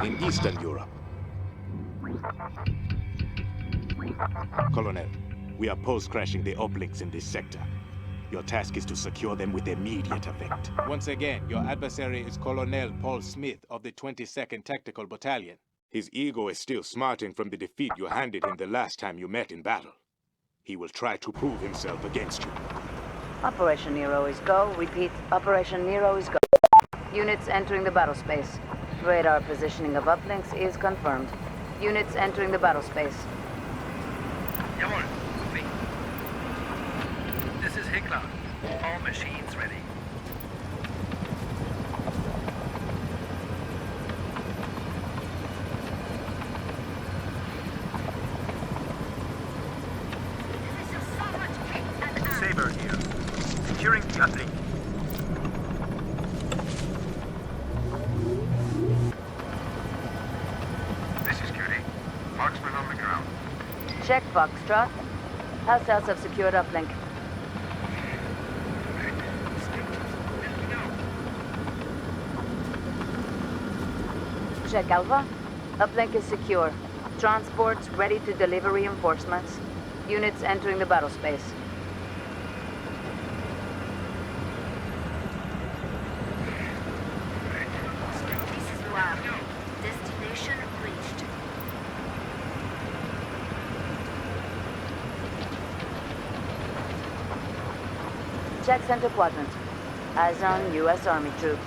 in Eastern Europe. Colonel, we are post-crashing the uplinks in this sector. Your task is to secure them with immediate effect. Once again, your adversary is Colonel Paul Smith of the 22nd Tactical Battalion. His ego is still smarting from the defeat you handed him the last time you met in battle. He will try to prove himself against you. Operation Nero is go. Repeat, Operation Nero is go. Units entering the battle space. Radar positioning of uplinks is confirmed. Units entering the battle space. Jawohl, moving. This is Hickler. All machines ready. Saber here. Securing the uplink. This is Cutie. Marksman on the ground. Check, Foxtrot. Hostiles have secured uplink. Check, Alpha. Uplink is secure. Transports ready to deliver reinforcements. Units entering the battle space. This is Noir. Destination reached. Check center quadrant. Eyes on U.S. Army troops.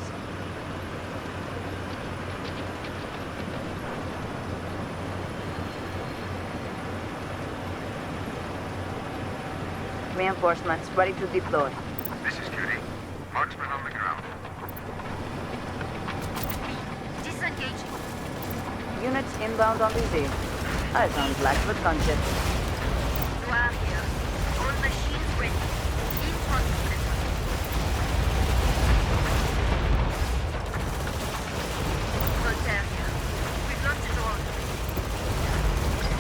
Reinforcements ready to deploy. This is Cutie. Marksman on the ground. Disengaging. Units inbound on BZ. Eyes on Blackfoot gunship. Noir here. All machines ready. In transmission. Voltaire here. We've launched a drone.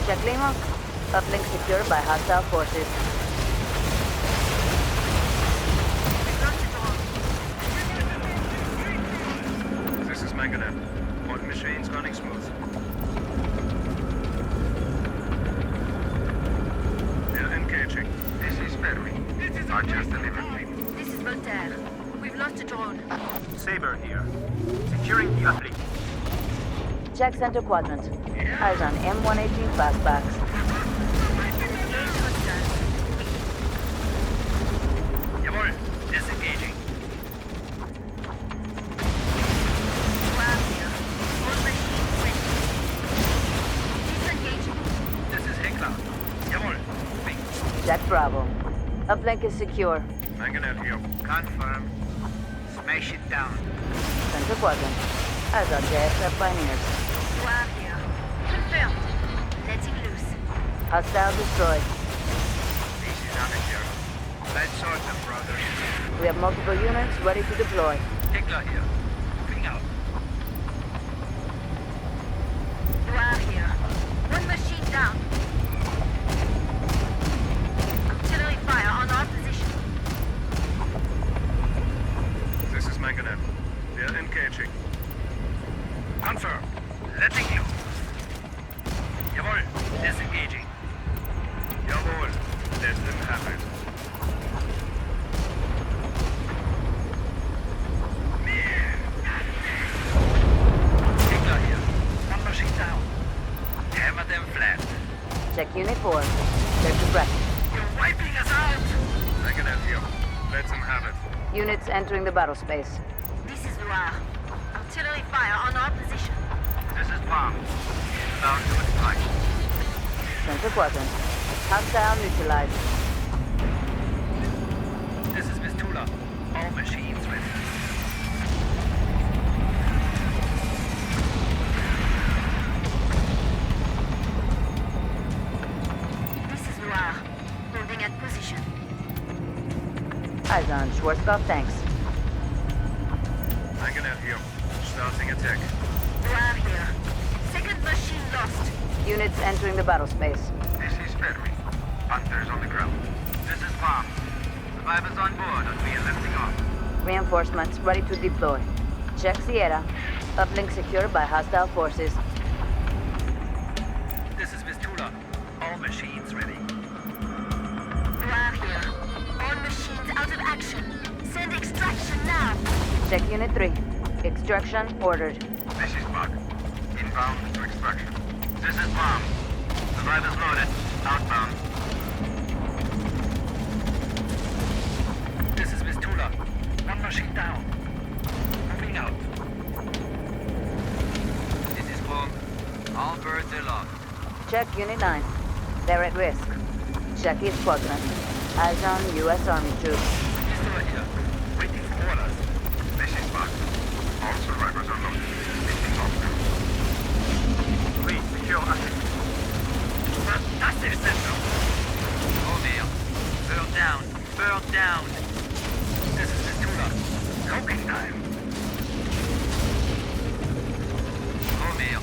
Check Lima. Uplink secured by hostile forces. We've launched a drone. This is Manganev. All machines running smooth. They're engaging. This is Ferry. I just delivered me. This is Voltaire. We've lost a drone. Saber here. Securing the uplink. Check center quadrant. Eyes on M118 fastbacks. Engage hostiles. Jawohl. Disengaging. Noir here. All machines ready. Disengaging. This is Hickler. Jawohl. Moving. Check Bravo. Uplink is secure. Manganev here. Confirm. Smash it down. Center quadrant. Eyes on JSF Pioneers. Noir here. Confirmed. Letting loose. Hostile destroyed. This is Amateur. Let's sort them, brothers. We have multiple units ready to deploy. Hickler here. Moving out. Noir here. One machine down. Artillery fire on our position. This is Manganev. They're engaging. Confirm. Letting loose. Jawohl. Disengaging. Jawohl. Let them have it. Hickler here. One machine down. Hammer them flat. Check Unit 4. They're suppressed. You're wiping us out! Manganev here. Let them have it. Units entering the battle space. This is Noir. Artillery fire on our position. This is Palm. About to attack. Center quadrant. Hostile neutralized. This is Vistula. All machines ready. This is Noir. Holding at position. Eyes on Schwarzkopf tanks. Manganev here. Starting attack. Noir here. Second machine lost. Units entering the battle space. This is Ferry. Hunters on the ground. This is Palm. Survivors on board and we are lifting off. Reinforcements ready to deploy. Check Sierra. Uplink secured by hostile forces. This is Vistula. All machines ready. Noir here. All machines out of action. Send extraction now. Check Unit 3. Extraction ordered. This is Bug. Inbound to extraction. This is Bomb. Survivors loaded. Outbound. This is Vistula. One machine down. Moving out. This is Bomb. All birds aloft. Check Unit 9. They're at risk. Check East Quadrant. Eyes on U.S. Army troops. Vistula here. Waiting for orders. This is Bug. All survivors are loaded. Lifting off. Please secure uplink. Fantastic center. O'Neill. Burn down. Burn down. This is Vistula. Cooking time. O'Neill.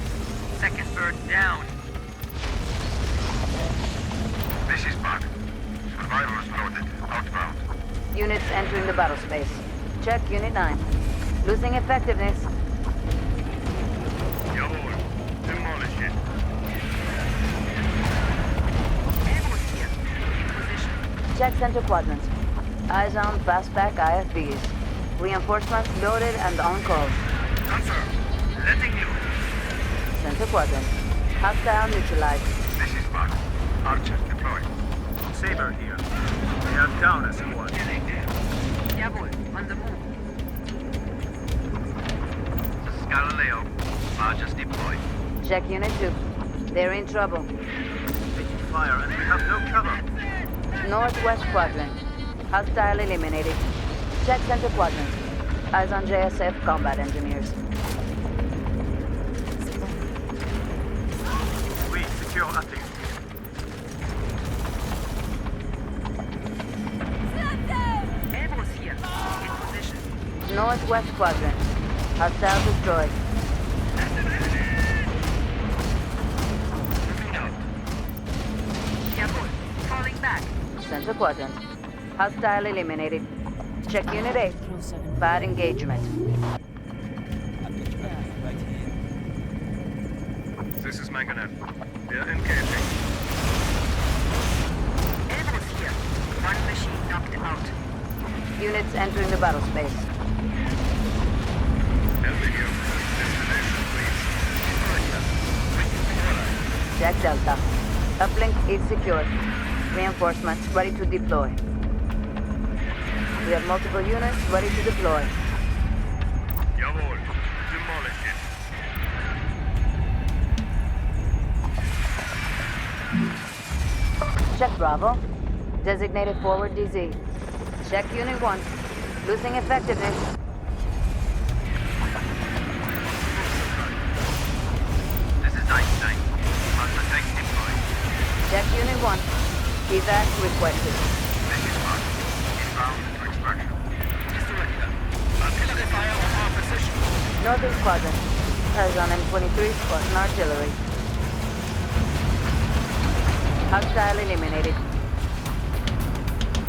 Second bird down. This is Bug. Survivors loaded. Outbound. Units entering the battle space. Check Unit 9. Losing effectiveness. Jawohl. Demolish it. Ambush here. In position. Check Center Quadrant. Eyes on fastback IFVs. Reinforcements loaded and on call. Confirm. Letting loose. Center Quadrant. Hostile neutralized. This is Bug. Archers deployed. Saber here. They are down a squad. Getting there. Jawohl. On the move. This is Galileo. Archers deployed. Check Unit 2. They're in trouble. Taking fire and we have no cover. Northwest Quadrant. Hostile eliminated. Check Center Quadrant. Eyes on JSF combat engineers. Please secure uplink. Ambush here. In position. Northwest Quadrant. Hostile destroyed. Moving out. Jawohl. Falling back. Center Quadrant. Hostile eliminated. Check Unit 8. Bad engagement. This is Mangonel. They're engaging. Ambush here. One machine knocked out. Units entering the battle space. Elvigio. Destination, please. Check Delta. Uplink is secured. Reinforcements ready to deploy. We have multiple units ready to deploy. Jawohl. Demolish it. Check Bravo. Designated forward DZ. Check Unit 1. Losing effectiveness. This is Einstein. Master tank deployed. Check Unit 1. Evac requested. This is Bug. Inbound to extraction. Vistula here. Artillery fire on our position. Northern Quadrant. Eyes on M23 Spartan artillery. Hostile eliminated.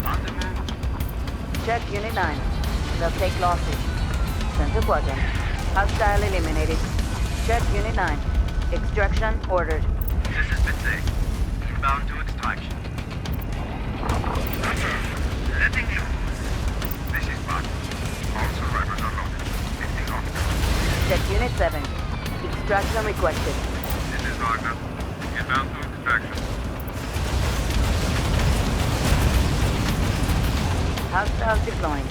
On the move. Check Unit 9. They'll take losses. Center Quadrant. Hostile eliminated. Check Unit 9. Extraction ordered. This is Bitsy. Inbound to extraction. Confirm. Letting loose. This is Bug. All survivors are loaded. Lifting off. Check Unit 7. Extraction requested. This is Wagner. Inbound to extraction. Hostiles deploying.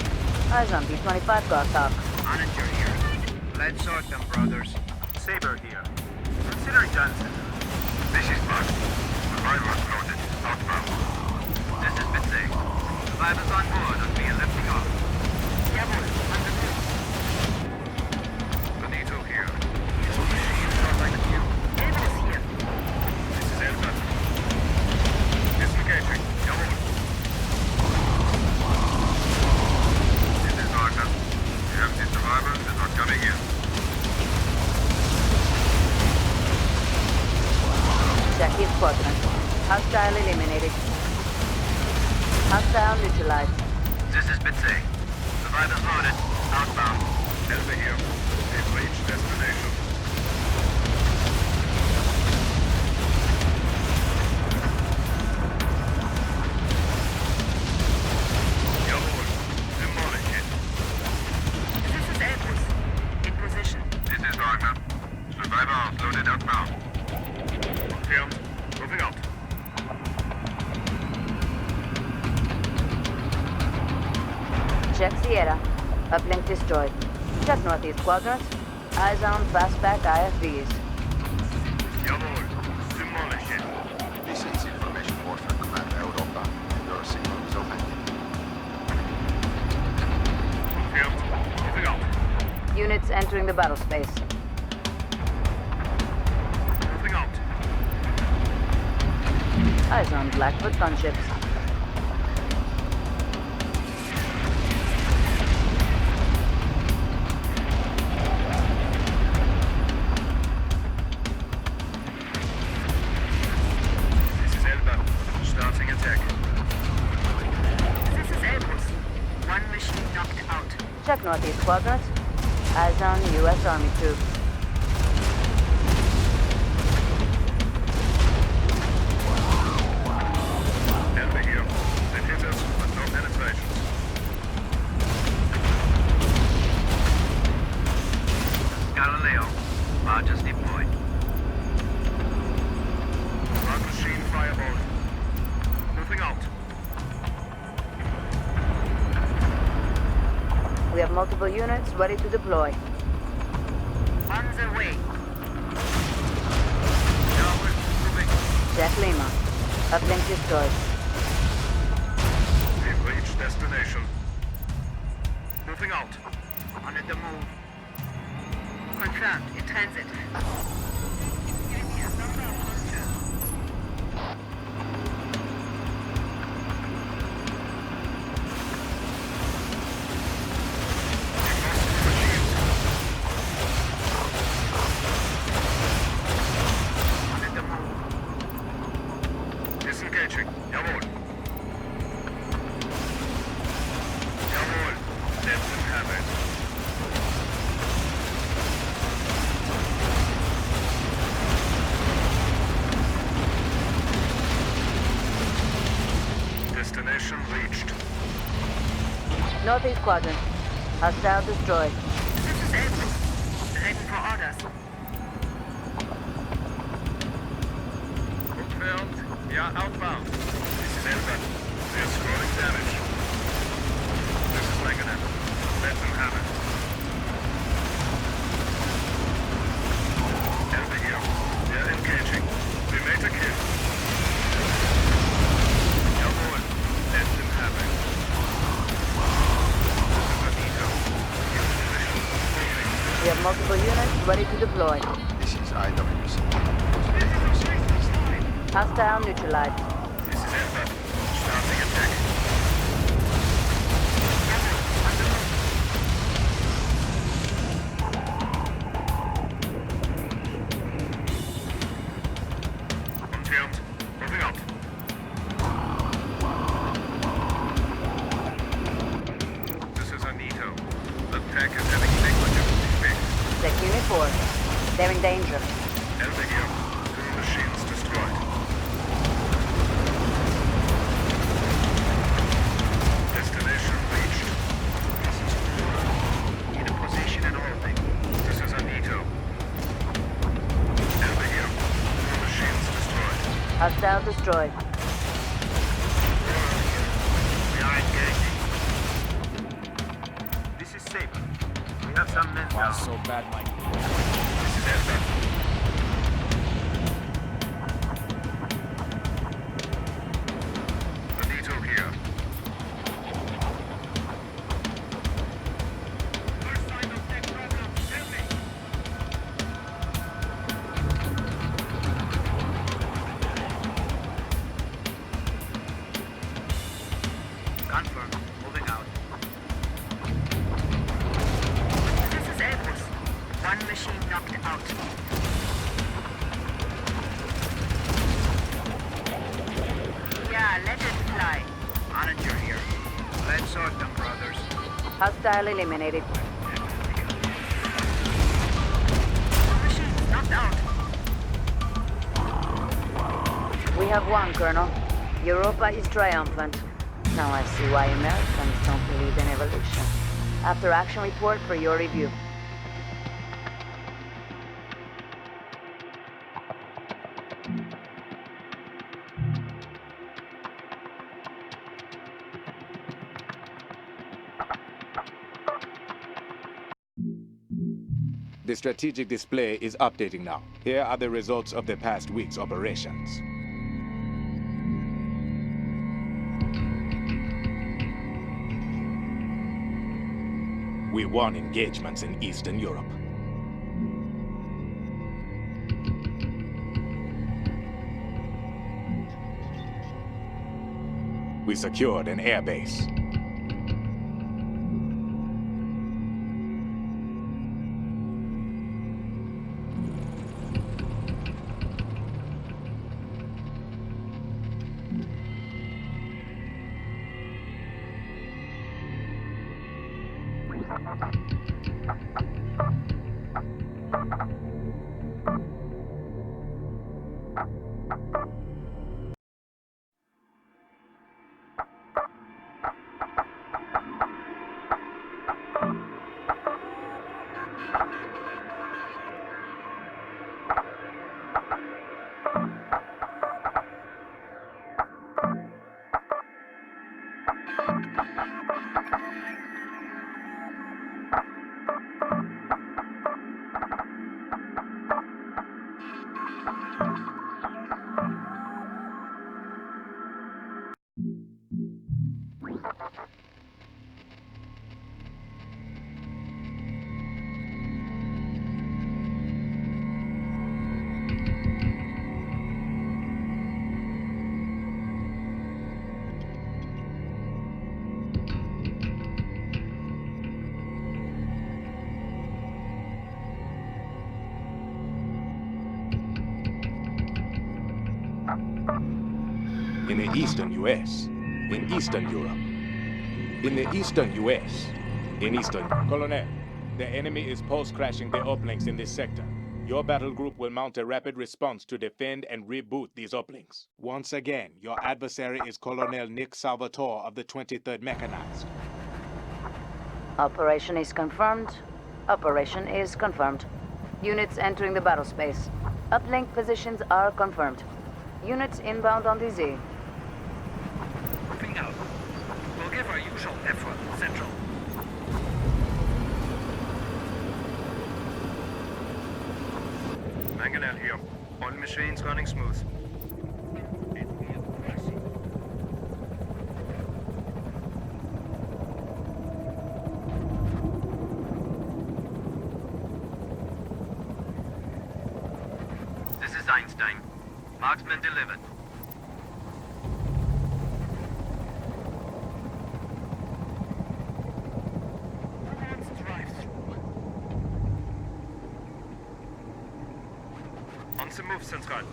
Eyes on B-25 Goshawk. Monitor here. Let's sort them, brothers. Saber here. Consider Johnson. This is Bug. Survivors loaded. Outbound. This is Bitsy. Survivors on board and we are lifting off. Jawohl. On the move. Benito here. Ambush here. This is Elsa. Disengaging. Jawohl. This is Wagner. We have the survivors that are coming in. Check his quadrant. Hostile eliminated. Hostile neutralized. This is Bitsy. Survivors loaded. Outbound. Elbe here. We've reached destination. Jawohl. Demolish it. This is Airbus. In position. This is Wagner. Survivor offloaded outbound. Confirmed. Moving out. Check Sierra. Uplink destroyed. Check northeast quadrant. Eyes on fastback IFVs. Jawohl. Demolish it. This is Information Warfare Command Europa. Your signal is authentic. Confirmed. Moving out. Units entering the battle space. Moving out. Eyes on Blackfoot gunships. This is Elba. Starting attack. This is Airbus. One machine knocked out. Check northeast quadrant. Eyes on U.S. Army troops. Elba here. They hit us, but no penetration. Galileo. Barges deployed. One machine fireball. Moving out. We have multiple units ready to deploy. On the way. Jawohl. Moving. Check Lima. Uplink destroyed. We've reached destination. Moving out. On the move. Confirmed. In transit. On the move. Disengaging. Jawohl. Jawohl. Let them have it. Destination reached. Northeast quadrant. Hostile destroyed. This is Airbus. Ready for orders. Confirmed. We are outbound. This is Elba. We are scoring damage. This is Langenet. Let them have it. Elba here. We are engaging. We made a kill. Jawohl. Let them have it. This is Anito. In position. Moving. We have multiple units ready to deploy. This is IWC. Hostile neutralized. This is Elba. Starting attack. Confirmed. Moving out. This is Anito. The pack is having negligible effect. Check unit 4. They're in danger. Elba here. 2 machines destroyed. Destination reached. In a position and holding. This is Anito. Elba here. 2 machines destroyed. Hostile destroyed. We are engaging. This is Saber. We have some men down. So bad, Mike. This is Elba. Anito here. First sign of tech problem. Tell me. Confirmed. Moving out. This is Airbus. One machine knocked out. Yeah, let it fly. Manager here. Let's sort them, brothers. Hostile eliminated. have won, Colonel. Europa is triumphant. Now I see why Americans don't believe in evolution. After action report for your review. The strategic display is updating now. Here are the results of the past week's operations. We won engagements in Eastern Europe. We secured an airbase. In the eastern US, in Eastern Europe, in the eastern US, in Eastern... Colonel, the enemy is post-crashing the uplinks in this sector. Your battle group will mount a rapid response to defend and reboot these uplinks. Once again, your adversary is Colonel Nick Salvatore of the 23rd Mechanized. Operation is confirmed. Operation is confirmed. Units entering the battle space. Uplink positions are confirmed. Units inbound on the Z. Moving out. We'll give our usual effort, Central. Mangonel here. All machines running smooth. This is Einstein. Marksman delivered. On the move, Central.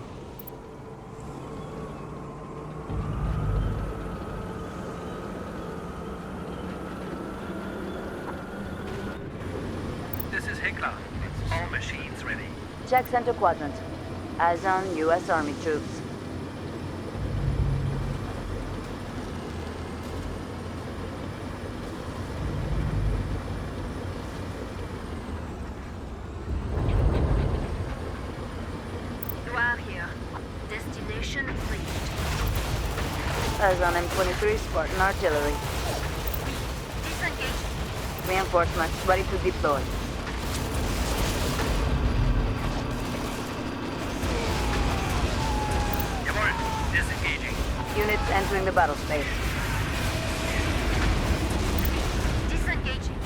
This is Heckler. All machines ready. Check center quadrant. Eyes on U.S. Army troops. Endwar here. Destination reached. Eyes on M23 Spartan artillery. Disengage. Reinforcements ready to deploy. Jawohl. Disengaging. Units entering the battle space. Disengaging.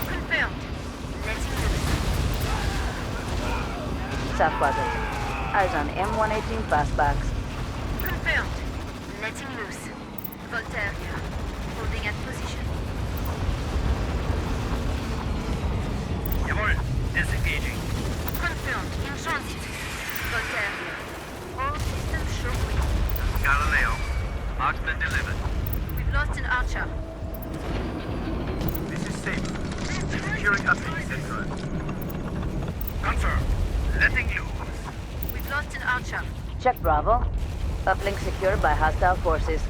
Confirmed. Letting loose. South quadrant. Eyes on M118 fastbacks. Confirmed. Letting loose. Voltaire here. Holding at position. Jawohl. Disengaging. Confirmed. In transit. Voltaire here. All systems show green. Galileo. Marksman delivered. We've lost an archer. This is safe. Securing uplink, Central. Confirm. Letting loose. We've lost an archer. Check Bravo. Uplink secured by hostile forces.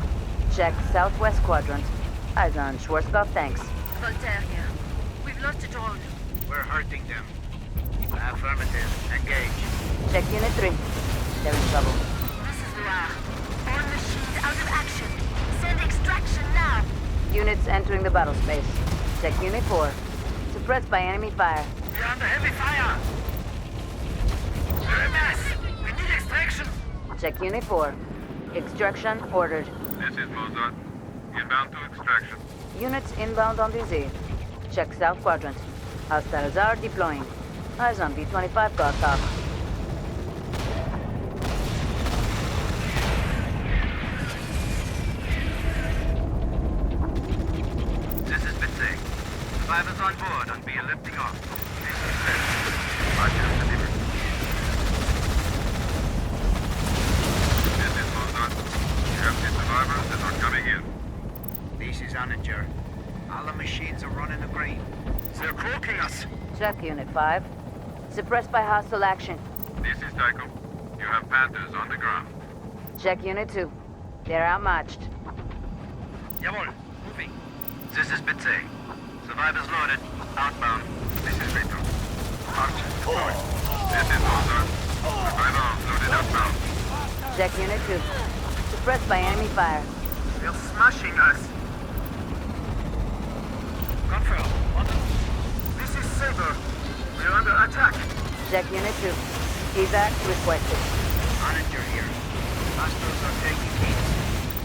Check southwest quadrant. Eyes on Schwarzkopf, thanks. Voltaire here. We've lost a drone. We're hurting them. Affirmative. Engage. Check Unit 3. They're in trouble. This is Noir. All machines out of action. Send extraction now. Units entering the battle space. Check Unit 4. Suppressed by enemy fire. We're under heavy fire. We're a mess. We need extraction. Check Unit 4. Extraction ordered. This is Mozart. Inbound to extraction. Units inbound on DZ. Check south quadrant. Hostiles are deploying. Eyes on B-25 guard top. This is Bitsy. Survivors on board and be lifting off. This is Clancy. Roger, delivered. This is Mozart. You have the survivors that are coming in. This is Oninger. All the machines are running the green. They're cloaking us. Check Unit 5. Suppressed by hostile action. This is Tycho. You have Panthers on the ground. Check Unit 2. They're outmatched. Jawohl. Moving. This is Bitsy. Survivors loaded. Outbound. This is Vito. Archer, deployed. This is Mozart. Survivor loaded outbound. Check Unit 2. Suppressed by enemy fire. They're smashing us. Confirm. This is Saber. We're under attack. Check Unit 2. Evac requested. Oninger here. Hostiles are taking heat.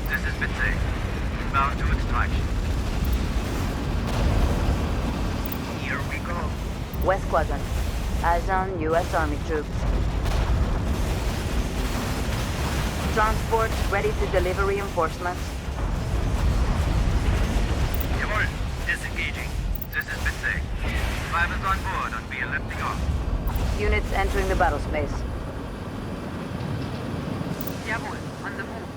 This is Bitsy. Inbound to extraction. Here we go. West quadrant. Eyes on U.S. Army troops. Transport ready to deliver reinforcements. Jawohl. Disengaging. This is Bitsy. Survivors on board and be lifting off. Units entering the battle space. Jawohl. On the move.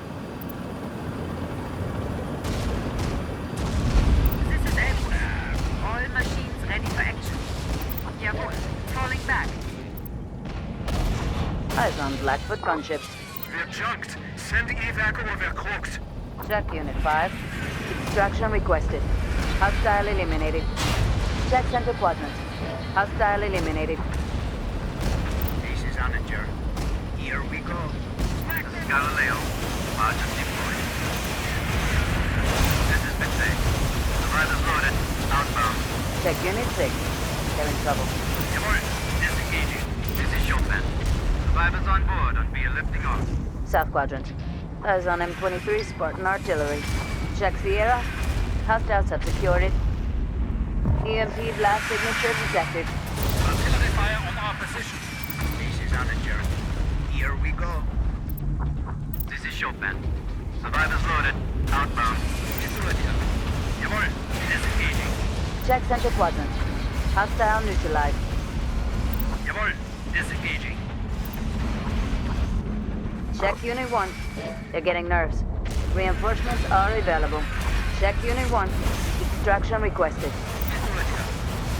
This is Endwar. All machines ready for action. Jawohl. Falling back. Eyes on Blackfoot gunships. We're junked. Send evac or we're cloaked. Check Unit 5. Extraction requested. Hostile eliminated. Check center quadrant. Hostile eliminated. This is Oninger. Here we go. This is Galileo. Margin deployed. This is Bitsy. Survivors loaded. Outbound. Check Unit 6. They're in trouble. Jawohl. Disengaging. This is Chopin. Survivors on board and be lifting off. South quadrant. Eyes on M23 Spartan artillery. Check Sierra. Hostiles have secured it. EMP blast signature detected. Artillery fire on our position. This is Oninger. Here we go. This is Chopin. Survivors loaded. Outbound. Jawohl. Disengaging. Check center quadrant. Hostile neutralized. Jawohl. Disengaging. Check Unit 1. They're getting nerves. Reinforcements are available. Check Unit 1. Extraction requested.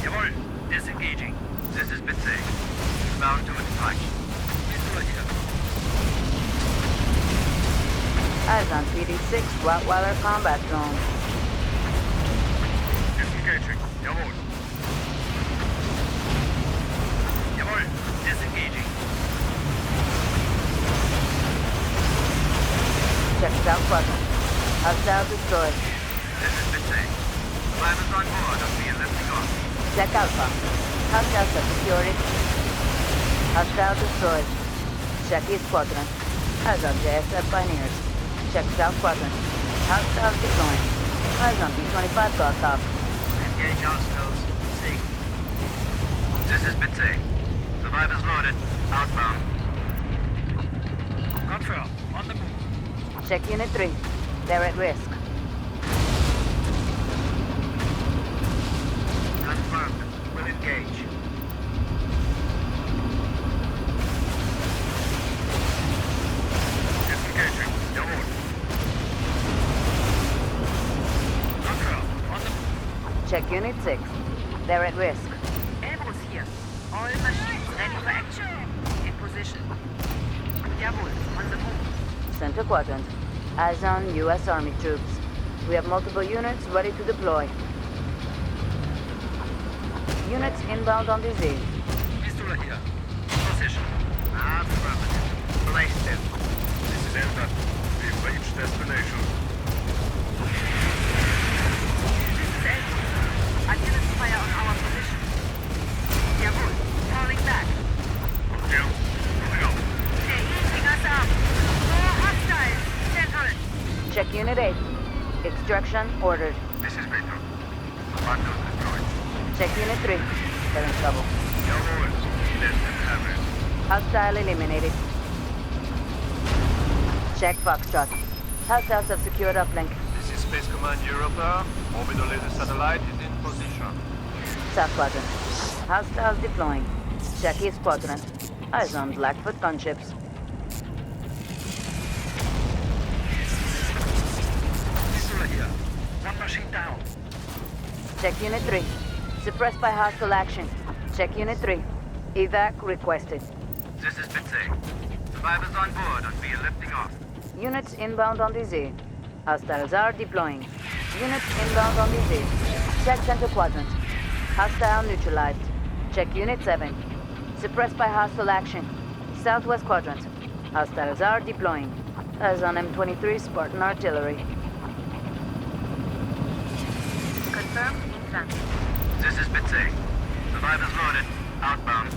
Jawohl. Disengaging. This is Bitsy. Bound to extraction. Eyes on PD-6 Rottweiler combat drone. Disengaging. Jawohl. Jawohl. Disengaging. Check south quadrant. Hostile destroyed. This is Bitsy. Survivors on board and be lifting off. Check Alpha. Hostiles have secured it. Hostile destroyed. Check East quadrant. Eyes on JSF Pioneers. Check south quadrant. Hostiles deploying. Eyes on B-25 guard top. Engage hostiles. See. This is Bitsy. Survivors loaded. Outbound. Confirm. On the move. Check Unit 3. They're at risk. Confirmed. We'll engage. Disengaging. Jawohl. Confirm. On the move. Check Unit 6. They're at risk. Elbows here. All machines Ready for action. In position. Jawohl, on the move. Center quadrant. Eyes on U.S. Army troops. We have multiple units ready to deploy. Units inbound on the Z. Pistol here. Position. Affirmative. Place them. This is Endwar. We've reached destination. This is Endwar. Artillery fire on our position. Jawohl, falling back. Yeah. Moving out. They're eating us up. More hostiles. Central. Check Unit 8. Extraction ordered. This is Victor. Commandos deployed. Check Unit 3. They're in trouble. Jawohl. Let them have it. Hostile eliminated. Check Foxtrot. Hostiles have secured uplink. This is Space Command Europa. Orbital laser satellite is in position. South quadrant. Hostiles deploying. Check East quadrant. Eyes on Blackfoot gunships. Pistol here. One machine down. Check Unit 3. Suppressed by hostile action. Check Unit 3. Evac requested. This is Bitsy. Survivors on board and we are lifting off. Units inbound on the Z. Hostiles are deploying. Units inbound on the Z. Check center quadrant. Hostile neutralized. Check Unit 7. Suppressed by hostile action. Southwest quadrant. Hostiles are deploying. Eyes on M23 Spartan artillery. Confirmed in transit. This is Bitsy. Survivors loaded. Outbound.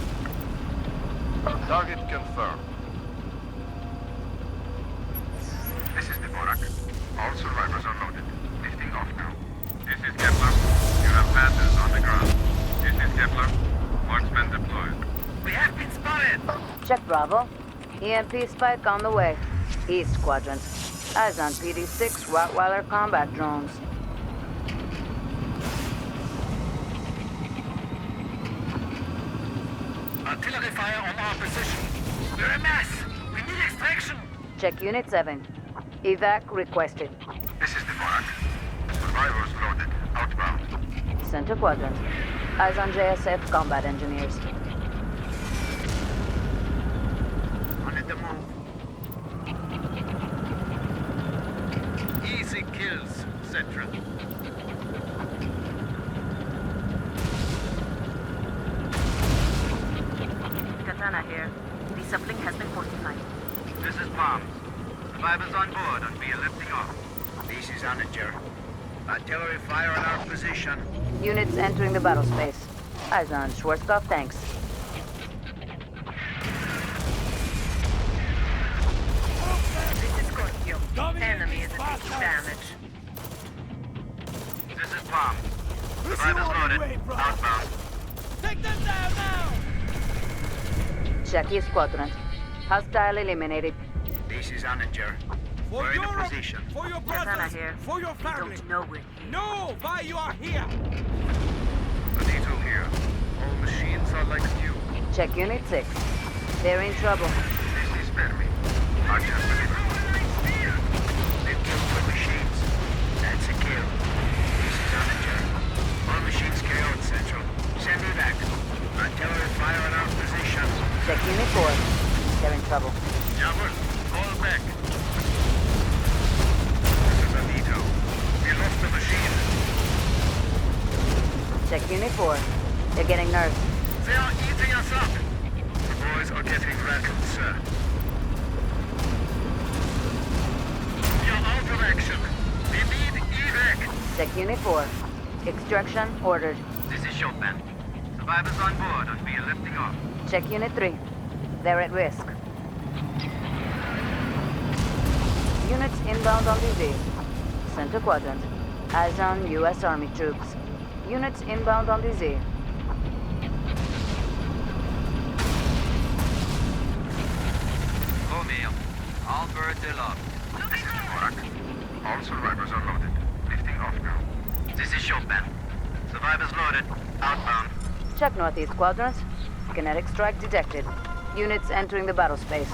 Target confirmed. This is Dvorak. All survivors are loaded. Lifting off now. This is Kepler. You have passengers on the ground. This is Kepler. Marksmen deployed. We have been spotted. Check Bravo. EMP spike on the way. East quadrant. Eyes on PD-6 Rottweiler combat drones. Artillery fire on our position. We're a mess. We need extraction. Check Unit 7. Evac requested. This is Dvorak. Survivors loaded. Outbound. Center quadrant. Eyes on JSF combat engineers. On the move. Easy kills, Central. Katana here. The uplink has been fortified. This is Palms. Survivors on board and we are lifting off. This is Onager. Artillery fire on our position. Units entering the battle space. Eyes on Schwarzkopf tanks. This is Scorpio. Enemy is taking damage. This is Palms. Survivors loaded. Outbound. Check East quadrant. Hostile eliminated. This is Onager. We're in a position. For your Katana brothers, here. for your family. Don't know we're here. No, why you are here? Benito here. All machines are like new. Check Unit 6. They're in trouble. This is Fermi. Archer delivered. They've killed 2 machines. That's a kill. This is Onager. All machines KO'd, Central. Send me back. Artillery fire on our position. Check Unit 4. They're in trouble. Jawohl. Fall back. This is Benito. We lost the machine. Check Unit 4. They're getting nerfed. They are eating us up. The boys are getting rattled, sir. You're out of action. We need evac. Check Unit 4. Extraction ordered. This is Chopin. Survivors on board and we are lifting off. Check Unit 3. They're at risk. Units inbound on the Z. Center quadrant. Eyes on U.S. Army troops. Units inbound on the Z. Romeo. All birds aloft. This is Dvorak. All survivors are loaded. Lifting off now. This is Chopin. Survivors loaded. Outbound. Check Northeast quadrant. Kinetic strike detected. Units entering the battle space.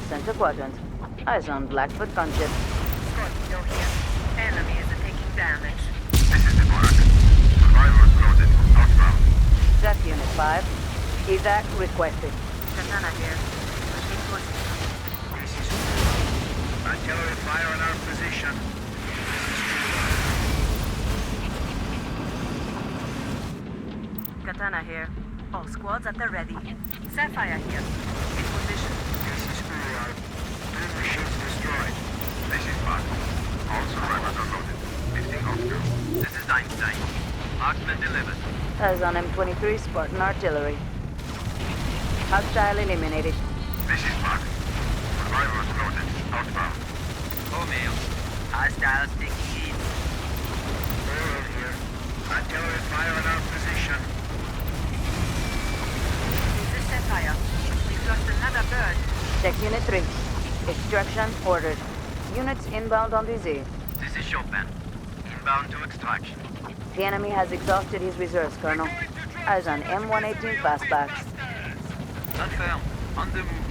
Center quadrant. Eyes on Blackfoot gunship. Scorpio here. Enemy is taking damage. This is Dvorak. Survivors loaded. Outbound. Check Unit 5. Evac requested. Katana here. Keep pushing. This is artillery fire on our position. Katana here. All squads at the ready. Sapphire here. In position. This is Endwar. 2 machines destroyed. This is Mark. All survivors are loaded. Lifting off now. This is Einstein. Marksman delivered. Eyes on M23 Spartan artillery. Hostile eliminated. This is Mark. Survivors loaded. Outbound. O'Mail. Hostiles taking in. Oral here. Artillery fire on our position. This is Sapphire. We've lost another bird. Check Unit 3. Extraction ordered. Units inbound on the Z. This is Chopin. Inbound to extraction. The enemy has exhausted his reserves, Colonel. Eyes on M118 fastbacks. Confirm. On the move.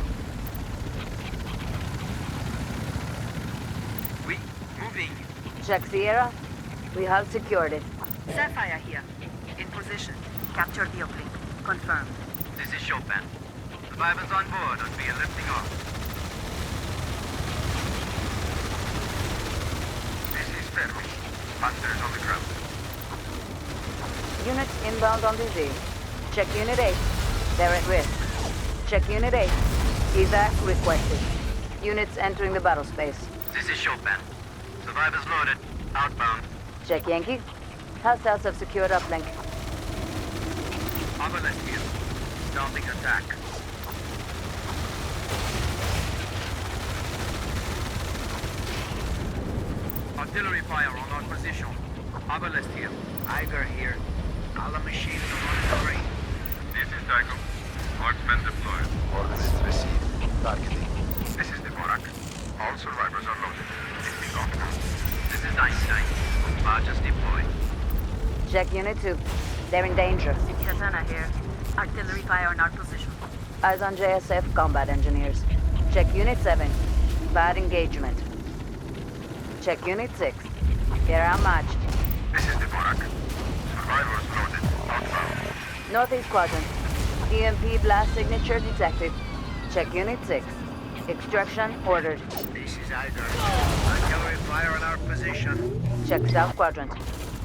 Oui, moving. Check Sierra. We have secured it. Sapphire here. In position. Capture the uplink. Confirmed. This is Chopin. Survivors on board and we are lifting off. This is Fermi. Hunters on the ground. Units inbound on the Z. Check Unit 8. They're at risk. Check Unit 8. Evac requested. Units entering the battle space. This is Chopin. Survivors loaded. Outbound. Check Yankee. Hostiles have secured uplink. Obelisk here. Starting attack. Artillery fire on our position. Obelisk here. Iger here. All the machines are on the ring. This is Tycho. Marksmen deployed. Orders received. Targeting. This is Dvorak. All survivors are loaded. Lifting off now. This is Einstein. Barges deployed. Check Unit 2. They're in danger. Katana here. Artillery fire on our position. Eyes on JSF combat engineers. Check Unit 7. Bad engagement. Check Unit 6. They're outmatched. This is Dvorak. Survivors loaded. Outbound. Northeast quadrant. EMP blast signature detected. Check Unit 6. Extraction ordered. This is Iger. Artillery fire on our position. Check South quadrant.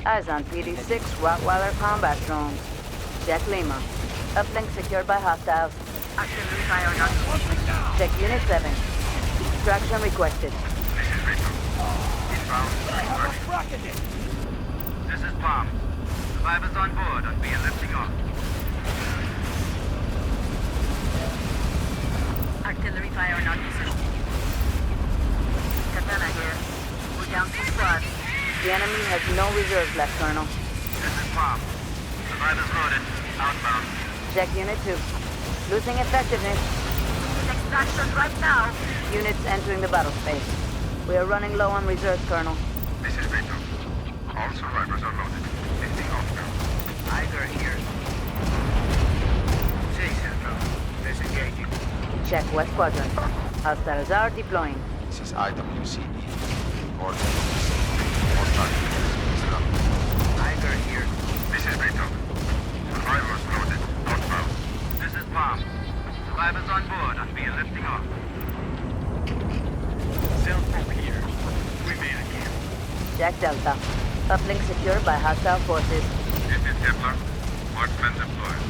Eyes on PD-6 Rottweiler combat drones. Check Lima. Uplink secured by hostiles. Artillery fire on our position. Check Unit 7. Extraction requested. This is Rito. Inbound. Extraction. This is Palm. Survivors on board and we are lifting off. Artillery fire on our position. Katana here. We're down 2 squads. The enemy has no reserves left, Colonel. This is Palm. Survivors loaded. Outbound. Check Unit 2. Losing effectiveness. Extraction right now. Units entering the battle space. We are running low on reserves, Colonel. This is Rito. All survivors are loaded. Lifting off now. Iger here. See, Central. Disengaging. Check West quadrant. Hostiles are deploying. This is IWCE. Orders received. All targets disrupted. Iger here. This is Rito. Survivors loaded. Outbound. This is Palm. Survivors on board and we are lifting off. Self-prop here. We made a camp. Check Delta. Uplink secured by hostile forces. This is Kepler. Marksmen deployed.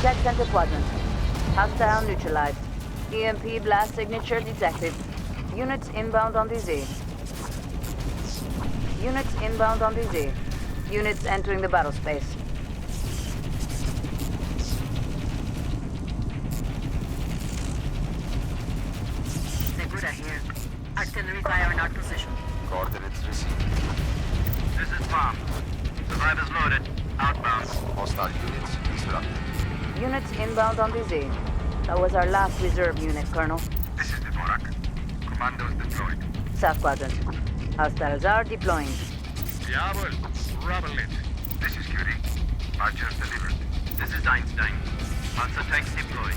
Check center quadrant. Hostile neutralized. EMP blast signature detected. Units inbound on the Z. Units inbound on the Z. Units entering the battle space. Segura here. Artillery fire on our position. Coordinates received. This is Palm. Survivors loaded. Outbound. Hostile units disrupted. Units inbound on the Z. That was our last reserve unit, Colonel. This is Dvorak. Commandos deployed. South quadrant. Hostiles are deploying. Diablo, rubble it. This is Curie. Archers delivered. This is Einstein. Panzer tanks deployed.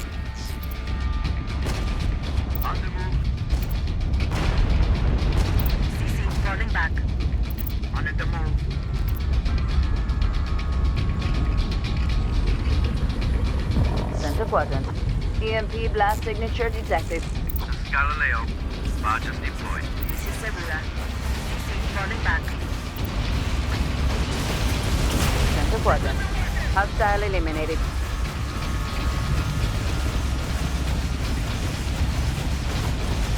On the move. CC falling back. On the move. Quadrant. EMP blast signature detected. This is Galileo. Barges deployed. This is Segura. DC falling back. Center Quadrant. Hostile eliminated.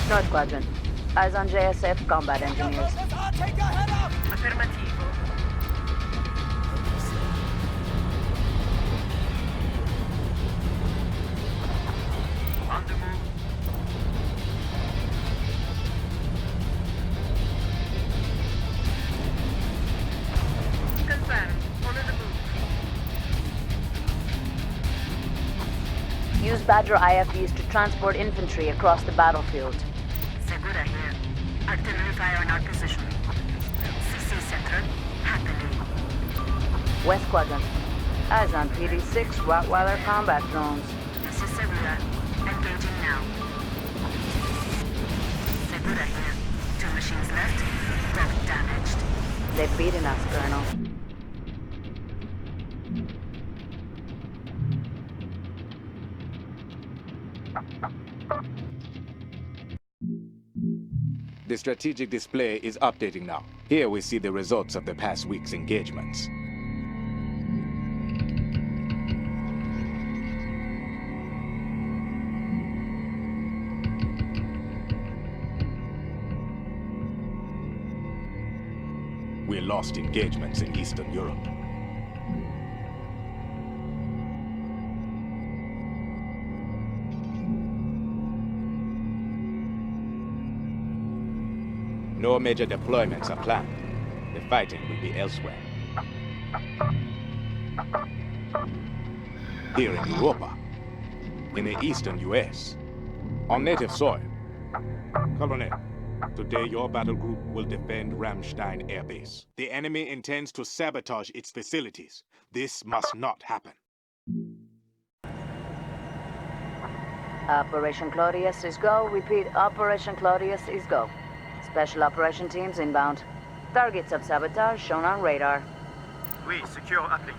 North Quadrant. Eyes on JSF combat engineers. Affirmativo. On the move. Confirmed. On the move. Use Badger IFVs to transport infantry across the battlefield. Segura here. Artillery fire on our position. CC Center. Happening. West Quadrant. Eyes on PD-6 Rottweiler combat drones. This is Segura. Engaging now. Segura here. 2 machines left. Both damaged. They've beaten us, Colonel. The strategic display is updating now. Here we see the results of the past week's engagements. We lost engagements in Eastern Europe. No major deployments are planned. The fighting will be elsewhere. Here in Europa, in the eastern US, on native soil. Colonel, today your battle group will defend Ramstein Air Base. The enemy intends to sabotage its facilities. This must not happen. Operation Claudius is go. Repeat, Operation Claudius is go. Special operation teams inbound. Targets of sabotage shown on radar. Oui, secure applique.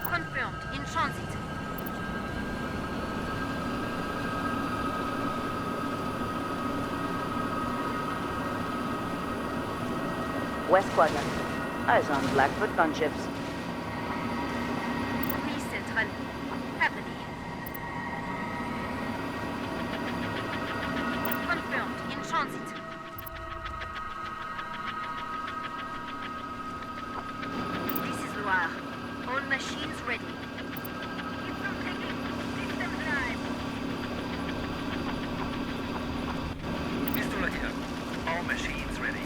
Confirmed. In transit. West Quadrant. Eyes on Blackfoot gunships. Oui, Central. Happening. Confirmed. In transit. This is Loire. All machines ready. Keep them taking. System live. Mr. Latia, all machines ready.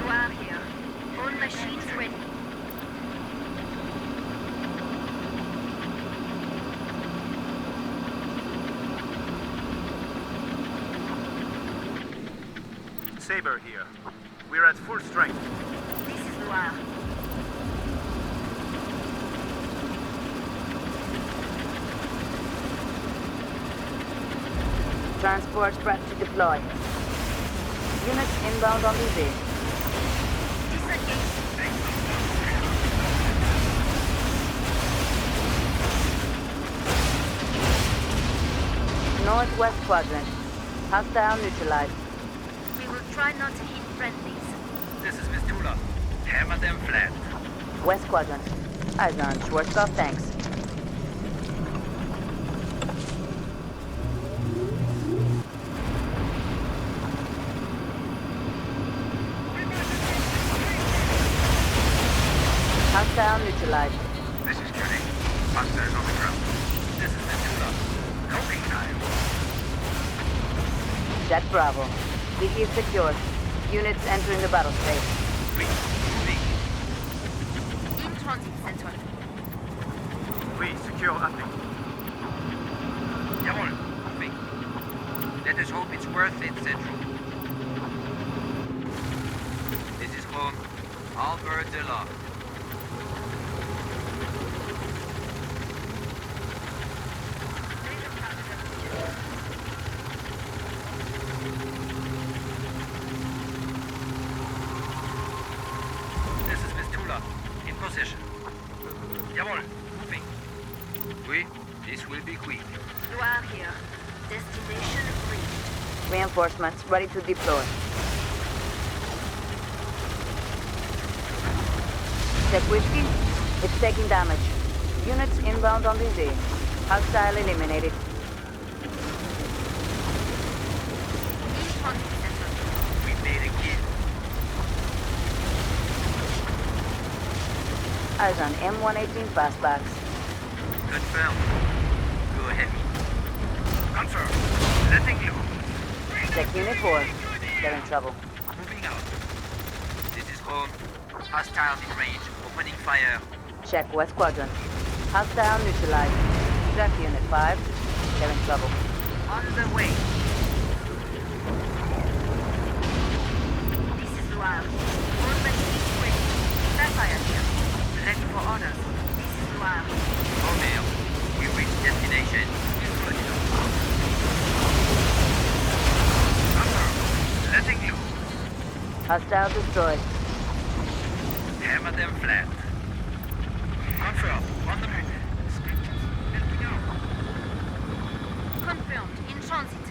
Loire here. All machines ready. Saber here. We're at full strength. This is Loire. Transports prep to deploy. Units inbound on DZ. Disengage. Northwest Quadrant. Hostile neutralized. We will try not to hit friendlies. This is Miss Tula. Hammer them flat. West Quadrant. Eyes on Schwarzkopf tanks. Hostile neutralized. This is Kenny. Hostiles on the ground. This is Miss Tula. Coping time. Jet Bravo. DE secured. Units entering the battle space. Oui, moving. In transit, Central. Oui, secure applique. Jawohl, moving. Let us hope it's worth it, Central. This is home. Albert de la. Reinforcements ready to deploy. Check whiskey. It's taking damage. Units inbound on the Z. Hostile eliminated. We made a kill. Eyes on M118 fastbacks. Confirmed. Go ahead. Confirmed. Letting you. Check Unit 4. They're in trouble. Moving out. This is home. Hostiles in range. Opening fire. Check West Quadrant. Hostile neutralized. Check Unit 5. They're in trouble. On the way. This is Loire. All machines ready. Sapphire here. Ready for orders. This is Loire. Romeo. We reach destination. Good. Confirmed. Letting you. Hostile destroyed. Hammer them flat. Confirmed. On the move. Letting out. Confirmed. In transit.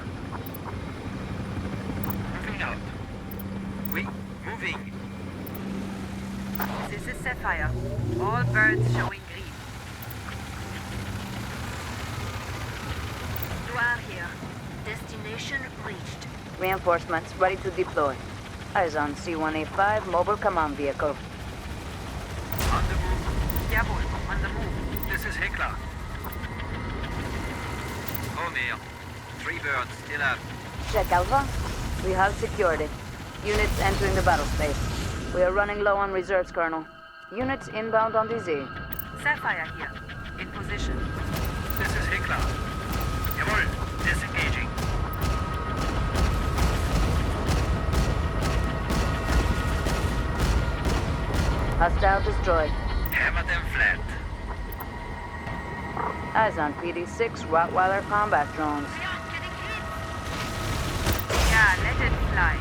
Moving out. Oui, moving. This is Sapphire. All birds showing green. Loire here. Destination reached. Reinforcements ready to deploy. Eyes on C-185 mobile command vehicle. On the move. Jawohl. On the move. This is Hickler. Romeo. 3 birds still up. Check Alpha. We have secured it. Units entering the battle space. We are running low on reserves, Colonel. Units inbound on the Z. Sapphire here. In position. This is Hickler. Jawohl. Disengaging. Hostile destroyed. Hammer them flat. Eyes on PD-6 Rottweiler combat drones. We are getting hit. Yeah, let it fly.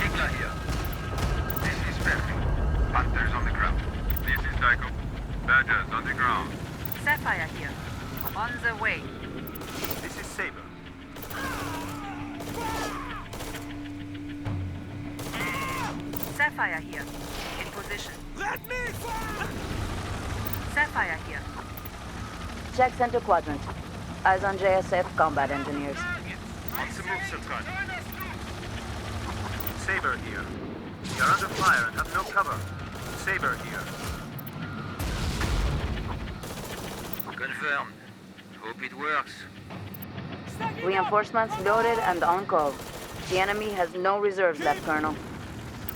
Hickler here. This is Berkeley. Hunters on the ground. This is Tycho. Badgers on the ground. Sapphire here. On the way. This is Saber. Sapphire here. In position. Let me fire! Sapphire here. Check center quadrant. Eyes on JSF combat engineers. On the move, Sultan. Saber here. We are under fire and have no cover. Saber here. Confirmed. Hope it works. Reinforcements loaded and on call. The enemy has no reserves left, Colonel.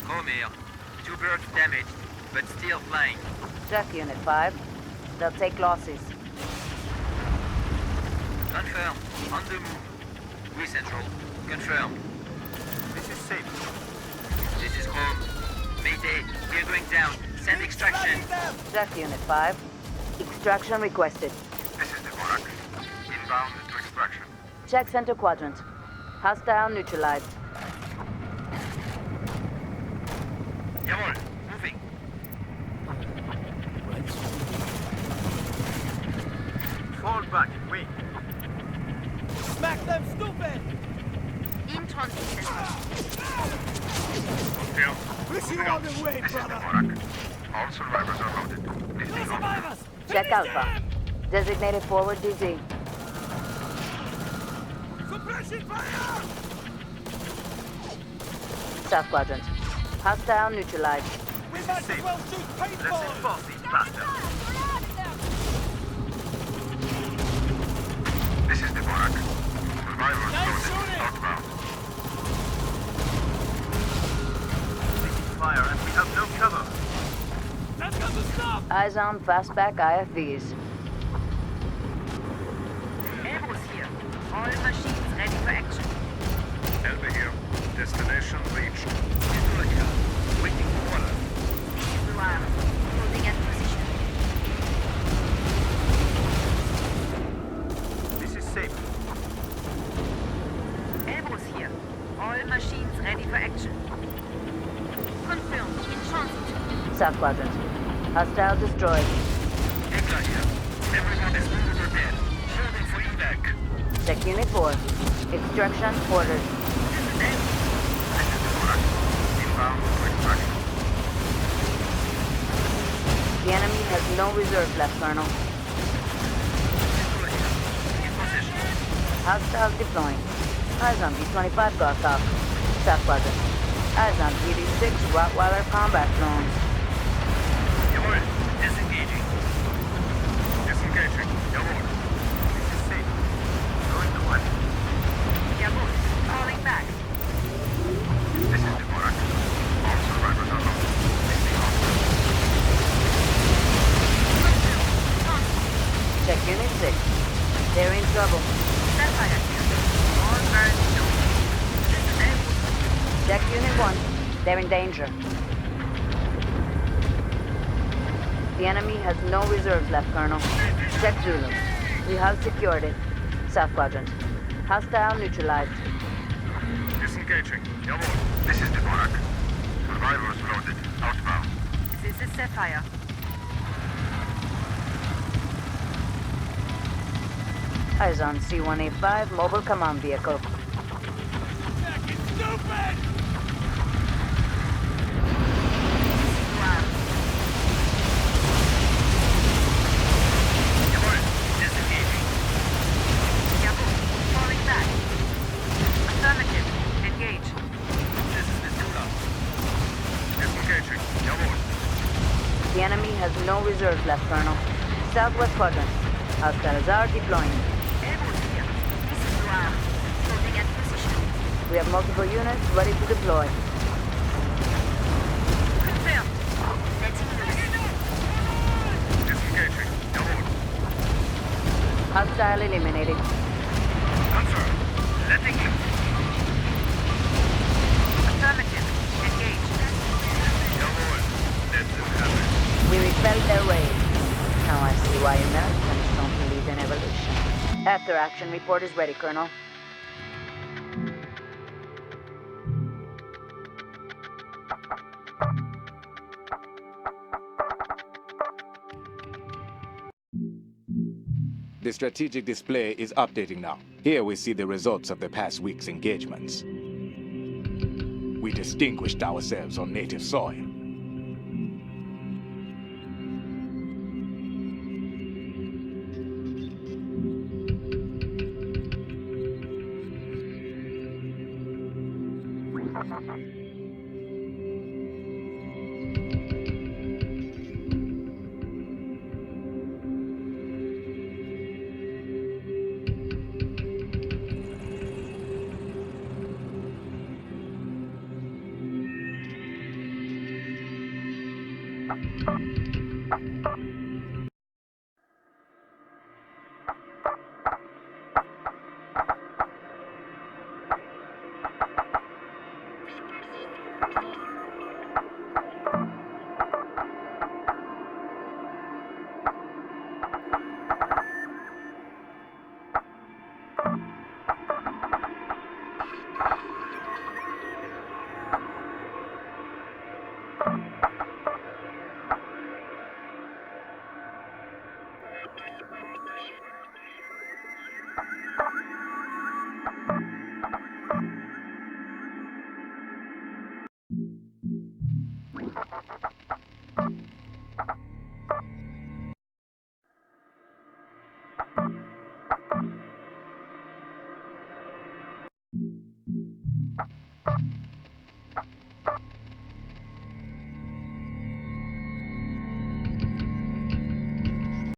Romeo. 2 birds damaged, but still flying. Check Unit 5. They'll take losses. Confirmed. On the move. We Central. Confirmed. This is Saber. This is home. Mayday. We're going down. Send extraction. Check Unit 5. Extraction requested. This is Dvorak. Inbound to extraction. Check center quadrant. Hostile neutralized. Jawohl. Moving. Fall back and wait. Smack them stupid! In transit center. Wish you all the way, This is brother! Dvorak. All survivors are loaded. This No is survivors! Check Finish Alpha. them! Designated forward DZ. Suppression fire! South quadrant. Hostile neutralized. We might as well shoot Let's paintball! enforce these bastards. This is Dvorak. Survivors Nice loaded. shooting! Outbound. Taking fire and we have no cover. That's got to stop! Eyes on fastback IFVs. Airbus here. All machines ready for action. Elbe here. Destination reached. Victoria. Waiting for order. This is Loire. Holding at position. This is Saber. Airbus here. All machines ready for action. Confirmed. In transit. South quadrant. Hostile destroyed. Hickler here. Everyone is moving to bed. Holding for evac. Check Unit 4. Extraction ordered. This is Dvorak. Inbound for extraction. The enemy has no reserves left, Colonel. Visual here. In position. Hostiles deploying. Eyes on B-25 Gossock. South quadrant. Eyes on BD-6 Rottweiler combat drones. Jawohl. Disengaging. Disengaging. Jawohl. This is safe. Going to left. Jawohl. Falling back. This is Dvorak. All survivors are lost. Missing hostile. Check Unit 6. They're in trouble. Sapphire here. All birds known. This is Endwar. Check Unit 1. They're in danger. The enemy has no reserves left, Colonel. Check Zulu. We have secured it. South quadrant. Hostile neutralized. Disengaging. Jawohl. This is Dvorak. Survivors loaded. Outbound. This is Sapphire. Eyes on C-185 mobile command vehicle. Fucking stupid! Wow. Jawohl. Disengaging. Jawohl. Falling back. Affirmative. Engage. This is Missoula. Disengaging. Jawohl. The enemy has no reserves left, Colonel. Southwest quadrant. Hostiles are deploying. Airborne here. This is Noir. Holding at position. We have multiple units ready to deploy. Confirmed. Letting loose. Disengaging. Jawohl. Hostile eliminated. Confirmed. Letting loose. Affirmative. Engage. Jawohl. Let them have it. We repelled their raid. Now I see why Americans don't believe in evolution. After action report is ready, Colonel. The strategic display is updating now. Here we see the results of the past week's engagements. We distinguished ourselves on native soil.